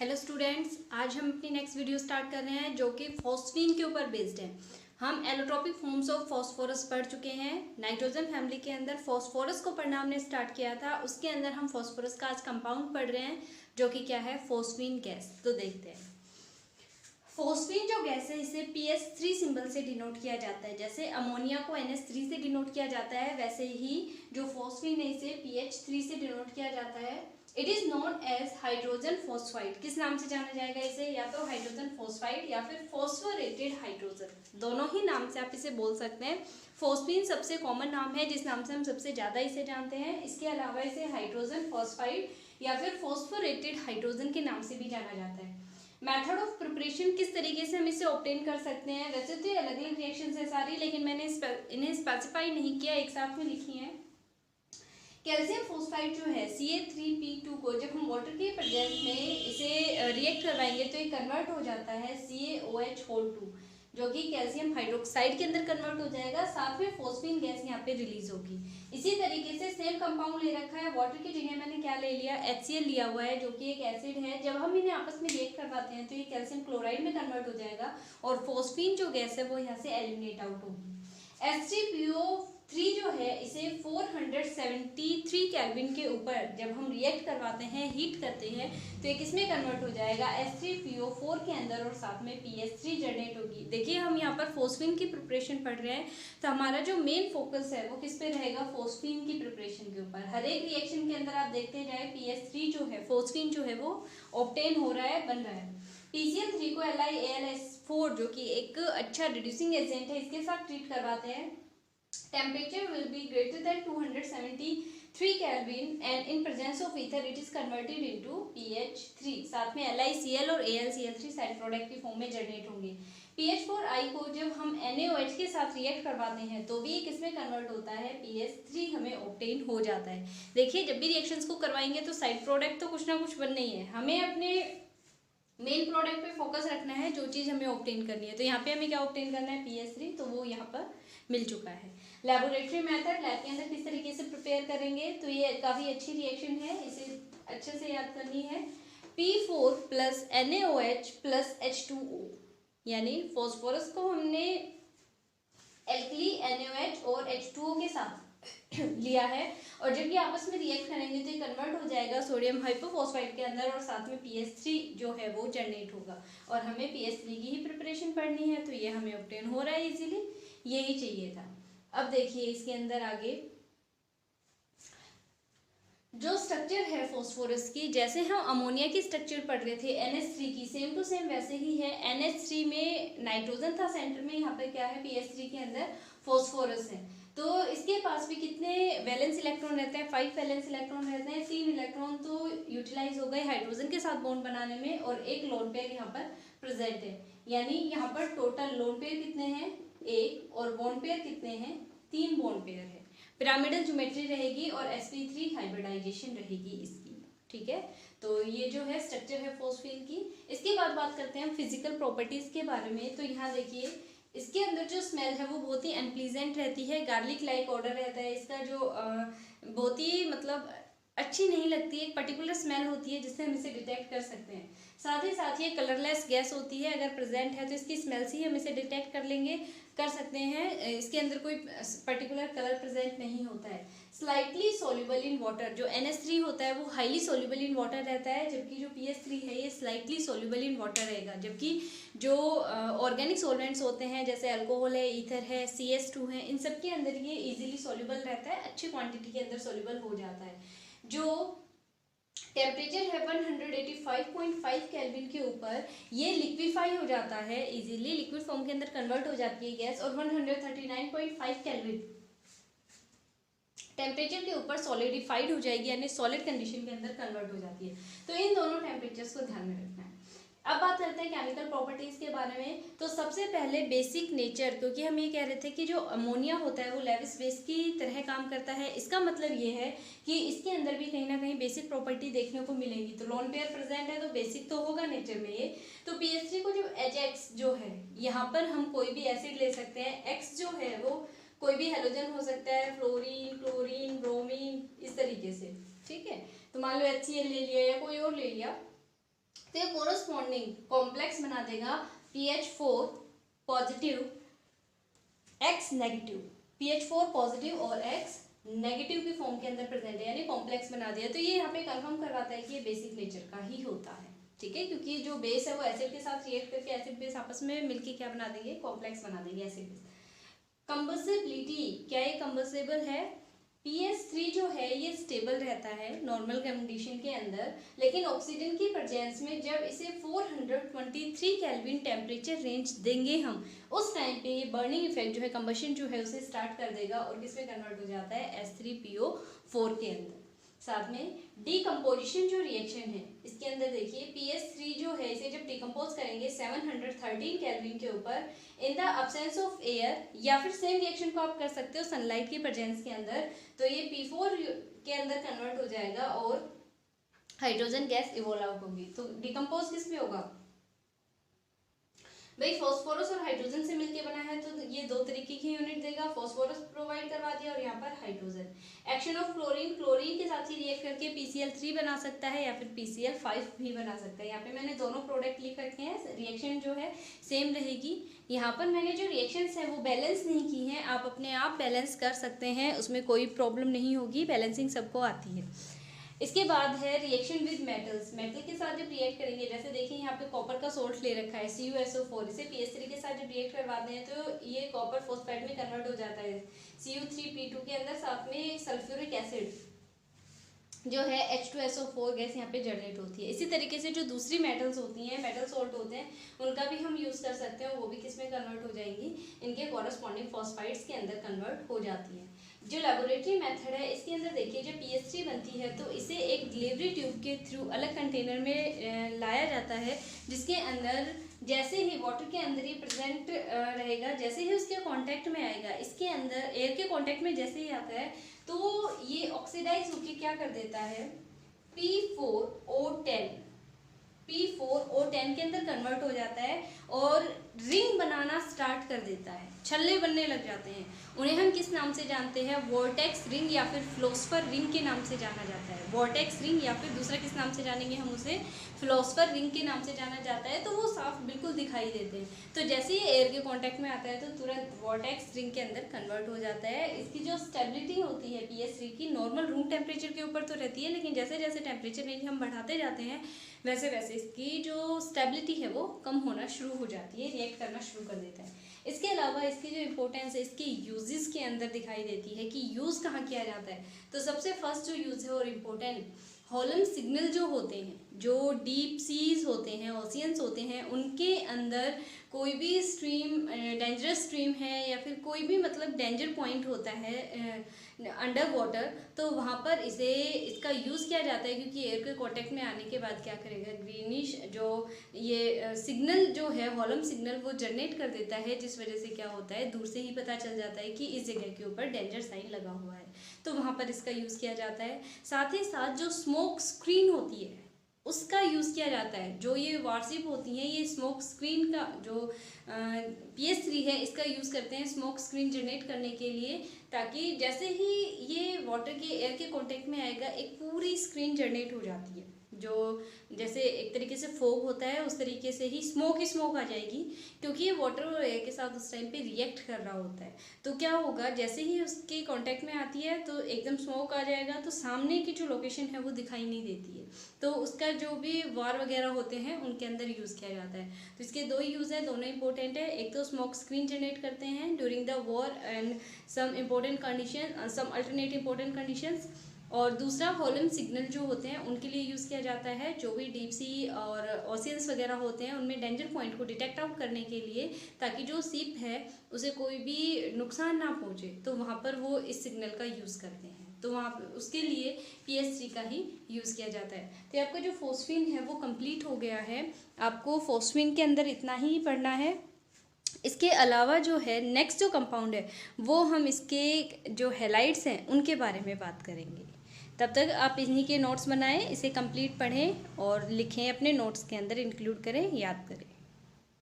Hello students, आज हम अपनी नेक्स्ट वीडियो स्टार्ट कर रहे हैं जो कि फॉस्फीन के ऊपर बेस्ड है। हम एलोट्रोपिक फॉर्म्स ऑफ फॉस्फोरस पढ़ चुके हैं। नाइट्रोजन फैमिली के अंदर फॉस्फोरस को पढ़ना हमने स्टार्ट किया था। उसके अंदर हम फॉस्फोरस का आज कंपाउंड पढ़ रहे हैं जो कि क्या है, फॉस्फीन गैस। तो देखते हैं। फॉस्फीन जो गैस है इसे PH3 सिंबल से डिनोट किया जाता है। जैसे अमोनिया को NH3 से डिनोट किया जाता है, वैसे ही जो फॉस्फीन है इसे PH3 से डिनोट किया जाता है। It is known as hydrogen phosphide. किस नाम से जाना जाएगा इसे? या तो हाइड्रोजन फॉस्फाइड या फिर फॉस्फोरेटेड हाइड्रोजन, दोनों ही नाम से आप इसे बोल सकते हैं। फॉस्फीन सबसे कॉमन नाम है जिस नाम से हम सबसे ज्यादा इसे जानते हैं। इसके अलावा इसे हाइड्रोजन फॉस्फाइड या फिर फॉस्फोरेटेड हाइड्रोजन के नाम से भी जाना जाता है। मेथड ऑफ प्रिपरेशन, किस तरीके से हम इसे ऑब्टेन कर सकते हैं। वैसे तो ये अलग अलग रिएक्शन है सारी, लेकिन मैंने इन्हें स्पेसिफाई नहीं किया, एक साथ में लिखी है। कैल्शियम फोस्फाइड जो है Ca3P2 को जब हम वाटर के प्रेजेंस में इसे रिएक्ट करवाएंगे तो ये कन्वर्ट हो जाता है CaOH2, जो कि कैल्शियम हाइड्रोक्साइड के अंदर कन्वर्ट हो जाएगा। साथ में फॉस्फीन गैस यहाँ पे रिलीज होगी। इसी तरीके से सेम कंपाउंड ले रखा है। वाटर की जगह मैंने क्या ले लिया, HCl लिया हुआ है जो कि एक एसिड है। जब हम इन्हें आपस में रिएक्ट करवाते हैं तो ये कैल्शियम क्लोराइड में कन्वर्ट हो जाएगा और फॉस्फीन जो गैस है वो यहाँ से एलिमिनेट आउट होगी। H3PO3 जो है इसे 473 केल्विन के ऊपर जब हम रिएक्ट करवाते हैं, हीट करते हैं, तो ये किसमें कन्वर्ट हो जाएगा, H3PO4 के अंदर, और साथ में PH3 जनरेट होगी। देखिए हम यहाँ पर फॉस्फीन की प्रिपरेशन पढ़ रहे हैं, तो हमारा जो मेन फोकस है वो किस पे रहेगा, फॉस्फीन की प्रिपरेशन के ऊपर। हर एक रिएक्शन के अंदर आप देखते जाए PH3 जो है, फॉस्फीन जो है वो ऑब्टेन हो रहा है, बन रहा है। PCl3 को LiAlS4 जो कि एक अच्छा रिड्यूसिंग एजेंट है, इसके साथ ट्रीट करवाते हैं। Temperature will be greater than 273 kelvin and in presence of ether it is converted into PH3। साथ में LiCl और AlCl3 साइड प्रोडक्ट की फॉर्म में जनरेट होंगे। PH4I को जब हम NaOH के साथ रिएक्ट करवाते हैं तो भी किसमें कन्वर्ट होता है, PH3 हमें ऑब्टेन हो जाता है। देखिए जब भी रिएक्शंस को करवाएंगे तो साइड प्रोडक्ट तो कुछ ना कुछ बनना ही है, हमें अपने मेन प्रोडक्ट पे फोकस रखना है, जो चीज़ हमें ऑब्टेन करनी है। तो यहाँ पे हमें क्या ऑब्टेन करना है, PH3, तो वो यहाँ पर मिल चुका है। लेबोरेटरी मेथड, लैब के अंदर किस तरीके से प्रिपेयर करेंगे, तो ये काफ़ी अच्छी रिएक्शन है, इसे अच्छे से याद करनी है। P4 plus NaOH plus H2O, यानी फॉस्फोरस को हमने एल्कली NaOH और H2O के साथ लिया है, और जब ये आपस में रिएक्ट करेंगे तो ये कन्वर्ट हो जाएगा सोडियम हाइपोफॉस्फाइड के अंदर, और साथ में PH3 जो है वो जनरेट होगा। और हमें PH3 की ही प्रिपरेशन पढ़नी है, तो ये हमें ऑब्टेन हो रहा है इजीली, यही चाहिए था। अब देखिए इसके अंदर आगे जो स्ट्रक्चर है फॉस्फोरस की, जैसे हम अमोनिया की स्ट्रक्चर पढ़ रहे थे NH3 की, सेम टू सेम वैसे ही है। NH3 में नाइट्रोजन था सेंटर में, यहाँ पे क्या है, PH3 के अंदर फॉस्फोरस है। तो इसके पास भी कितने वैलेंस इलेक्ट्रॉन रहते हैं, 5 वैलेंस इलेक्ट्रॉन रहते हैं। 3 इलेक्ट्रॉन तो यूटिलाइज हो गए हाइड्रोजन के साथ बॉन्ड बनाने में, और एक लोन पेयर यहाँ पर प्रेजेंट है। यानी यहाँ पर टोटल लोन पेयर कितने हैं, 1, और बॉन्ड पेयर कितने हैं, 3 बॉन्ड पेयर है। पिरामिडल ज्योमेट्री रहेगी और sp3 हाइब्रिडाइजेशन रहेगी इसकी, ठीक है। तो ये जो है स्ट्रक्चर है फॉस्फीन की। इसके बाद बात करते हैं फिजिकल प्रॉपर्टीज के बारे में। तो यहाँ देखिए इसके अंदर जो स्मेल है वो बहुत ही अनप्लीजेंट रहती है, गार्लिक लाइक ऑर्डर रहता है इसका, जो बहुत ही मतलब अच्छी नहीं लगती है। एक पर्टिकुलर स्मेल होती है जिससे हम इसे डिटेक्ट कर सकते हैं। साथ ही साथ ये कलरलेस गैस होती है, अगर प्रेजेंट है तो इसकी स्मेल से ही हम इसे डिटेक्ट कर सकते हैं। इसके अंदर कोई पर्टिकुलर कलर प्रेजेंट नहीं होता है। स्लाइटली सोल्यूबल इन वाटर, जो NH3 होता है वो हाईली सोल्यूबल इन वाटर रहता है, जबकि जो PH3 है ये स्लाइटली सोल्यूबल इन वाटर रहेगा। जबकि जो ऑर्गेनिक सॉल्वेंट्स होते हैं जैसे अल्कोहल है, ईथर है, CS2 है, इन सब के अंदर ये इजीली सोल्यूबल रहता है, अच्छी क्वांटिटी के अंदर सोल्यूबल हो जाता है। जो टेम्परेचर है 185.5 केल्विन के ऊपर ये लिक्विफाई हो जाता है, इजीली लिक्विड फॉर्म के अंदर कन्वर्ट हो जाती है गैस, और 139.5 केल्विन टेम्परेचर के ऊपर सॉलिडिफाइड हो जाएगी, यानी सॉलिड कंडीशन के अंदर कन्वर्ट हो जाती है। तो इन दोनों टेम्परेचर्स को ध्यान में रखना है। अब बात करते हैं केमिकल प्रॉपर्टीज के बारे में। तो सबसे पहले बेसिक नेचर, क्योंकि हम ये कह रहे थे कि जो अमोनिया होता है वो लेविस बेस की तरह काम करता है। इसका मतलब ये है कि इसके अंदर भी कहीं ना कहीं बेसिक प्रॉपर्टी देखने को मिलेंगी। तो लोन पेयर प्रेजेंट है तो बेसिक तो होगा नेचर में ये। तो PH3 को जो Hx जो है, यहाँ पर हम कोई भी एसिड ले सकते हैं। X जो है वो कोई भी हेलोजन हो सकता है, फ्लोरीन, क्लोरीन, ब्रोमीन, इस तरीके से, ठीक है। तो मान लो HCl ले लिया या कोई और ले लिया, तो ये कोरोस्पॉन्डिंग कॉम्प्लेक्स बना देगा PH4 positive X negative, PH4 positive और X नेगेटिव की फॉर्म के अंदर प्रेजेंट है, यानी कॉम्प्लेक्स बना दिया। तो ये यहाँ पे कंफर्म करवाता है कि ये बेसिक नेचर का ही होता है, ठीक है, क्योंकि जो बेस है वो एसिड के साथ रिएक्ट करके एसिड बेस आपस में मिलके क्या बना देंगे, कॉम्प्लेक्स बना देंगे एसिड बेस। कंबसिबिलिटी, क्या ये कंबसिबल है? PS3 जो है ये स्टेबल रहता है नॉर्मल कंडीशन के अंदर, लेकिन ऑक्सीजन की प्रेजेंस में जब इसे 423 केल्विन टेम्परेचर रेंज देंगे हम, उस टाइम पे ये बर्निंग इफेक्ट जो है, कंबशन जो है उसे स्टार्ट कर देगा और किसमें कन्वर्ट हो जाता है, H3PO4 के अंदर। साथ में डीकम्पोजिशन जो रिएक्शन है इसके अंदर देखिए, PS3 जो है इसे जब डिकम्पोज करेंगे 713 केल्विन के ऊपर in the absence of air, या फिर सेम रिएक्शन को आप कर सकते हो सनलाइट की प्रेजेंस के अंदर, तो ये P4 के अंदर कन्वर्ट हो जाएगा और हाइड्रोजन गैस इवोल्व आउट होगी। तो डिकम्पोज किस में होगा भाई, फॉस्फोरस और हाइड्रोजन से मिलके बना है, तो ये दो तरीके की यूनिट देगा, फॉस्फोरस प्रोवाइड करवा दिया और यहाँ पर hydrogen. Action of chlorine, chlorine के साथ ही रिएक्ट करके PCl3 बना सकता है या फिर PCl5 भी बना सकता है। यहाँ पे मैंने दोनों प्रोडक्ट लिख रखे हैं, रिएक्शन जो है सेम रहेगी। यहाँ पर मैंने जो रिएक्शंस हैं वो बैलेंस नहीं की हैं, आप अपने आप बैलेंस कर सकते हैं, उसमें कोई प्रॉब्लम नहीं होगी, बैलेंसिंग सबको आती है। इसके बाद है रिएक्शन विद मेटल्स, मेटल के साथ जब रिएक्ट करेंगे, जैसे देखिए यहाँ पे कॉपर का सोल्ट ले रखा है CuSO4, इसे PS3 के साथ जब रिएक्ट करवाते हैं तो ये कॉपर फॉस्फेट में कन्वर्ट हो जाता है Cu3P2 के अंदर, साथ में सल्फ्यूरिक एसिड जो है H2SO4 गैस यहाँ पे जनरेट होती है। इसी तरीके से जो दूसरी मेटल्स होती हैं, मेटल सोल्ट होते हैं, उनका भी हम यूज़ कर सकते हैं, वो भी किस में कन्वर्ट हो जाएंगी, इनके कॉरस्पॉन्डिंग फॉस्फाइड्स के अंदर कन्वर्ट हो जाती है। जो लेबोरेटरी मेथड है इसके अंदर देखिए, जब PS3 बनती है तो इसे एक डिलीवरी ट्यूब के थ्रू अलग कंटेनर में लाया जाता है, जिसके अंदर जैसे ही वाटर के अंदर ही प्रेजेंट रहेगा, जैसे ही उसके कांटेक्ट में आएगा, इसके अंदर एयर के कांटेक्ट में जैसे ही आता है तो ये ऑक्सीडाइज होके क्या कर देता है, P4O10 के अंदर कन्वर्ट हो जाता है और रिंग बनाना स्टार्ट कर देता है, छल्ले बनने लग जाते हैं। उन्हें हम किस नाम से जानते हैं, वोर्टेक्स रिंग या फिर फिलोसफर रिंग के नाम से जाना जाता है। वोर्टेक्स रिंग या फिर दूसरा किस नाम से जानेंगे हम उसे, फिलोसफर रिंग के नाम से जाना जाता है। तो वो साफ बिल्कुल दिखाई देते हैं, तो जैसे ही एयर के कांटेक्ट में आता है तो तुरंत वोर्टेक्स रिंग के अंदर कन्वर्ट हो जाता है। इसकी जो स्टेबिलिटी होती है PS3 की, नॉर्मल रूम टेम्परेचर के ऊपर तो रहती है, लेकिन जैसे जैसे टेम्परेचर रेंज हम बढ़ाते जाते हैं वैसे वैसे इसकी जो स्टेबिलिटी है वो कम होना शुरू हो जाती है, रिएक्ट करना शुरू कर देता है। इसके अलावा इसकी जो इम्पोर्टेंस है इसके यूजेस के अंदर दिखाई देती है कि यूज़ कहाँ किया जाता है। तो सबसे फर्स्ट जो यूज़ है और इम्पोर्टेंट, हॉलम सिग्नल जो होते हैं, जो डीप सीज होते हैं, ओशियंस होते हैं, उनके अंदर कोई भी स्ट्रीम डेंजरस स्ट्रीम है या फिर कोई भी मतलब डेंजर पॉइंट होता है अंडर वाटर, तो वहाँ पर इसका यूज़ किया जाता है, क्योंकि एयर के कांटेक्ट में आने के बाद क्या करेगा, ग्रीनिश जो ये सिग्नल जो है, हॉलम सिग्नल, वो जनरेट कर देता है, जिस वजह से क्या होता है, दूर से ही पता चल जाता है कि इस जगह के ऊपर डेंजर साइन लगा हुआ है, तो वहाँ पर इसका यूज़ किया जाता है। साथ ही साथ जो स्मोक स्क्रीन होती है उसका यूज़ किया जाता है। जो ये वारशिप होती हैं, ये स्मोक स्क्रीन का जो PS3 है इसका यूज़ करते हैं स्मोक स्क्रीन जनरेट करने के लिए, ताकि जैसे ही ये वाटर के एयर के कांटेक्ट में आएगा एक पूरी स्क्रीन जनरेट हो जाती है, जो जैसे एक तरीके से फोग होता है उस तरीके से ही स्मोक आ जाएगी, क्योंकि ये वाटर और एयर के साथ उस टाइम पे रिएक्ट कर रहा होता है। तो क्या होगा, जैसे ही उसके कांटेक्ट में आती है तो एकदम स्मोक आ जाएगा, तो सामने की जो लोकेशन है वो दिखाई नहीं देती है, तो उसका जो भी वार वगैरह होते हैं उनके अंदर यूज़ किया जाता है। तो इसके दो यूज़ है, दोनों इंपॉर्टेंट है। एक तो स्मोक स्क्रीन जनरेट करते हैं during the war and some important condition, some alternate important conditions, और दूसरा हॉलम सिग्नल जो होते हैं उनके लिए यूज़ किया जाता है, जो भी डीप सी और ओशियंस वगैरह होते हैं उनमें डेंजर पॉइंट को डिटेक्ट आउट करने के लिए, ताकि जो शिप है उसे कोई भी नुकसान ना पहुंचे, तो वहाँ पर वो इस सिग्नल का यूज़ करते हैं, तो वहाँ पर उसके लिए PS3 का ही यूज़ किया जाता है। तो आपका जो फॉस्फीन है वो कंप्लीट हो गया है, आपको फॉस्फीन के अंदर इतना ही पढ़ना है। इसके अलावा जो है नेक्स्ट जो कंपाउंड है वो हम इसके जो हैलाइड्स हैं उनके बारे में बात करेंगे। तब तक आप इन्हीं के नोट्स बनाएं, इसे कंप्लीट पढ़ें और लिखें, अपने नोट्स के अंदर इंक्लूड करें, याद करें।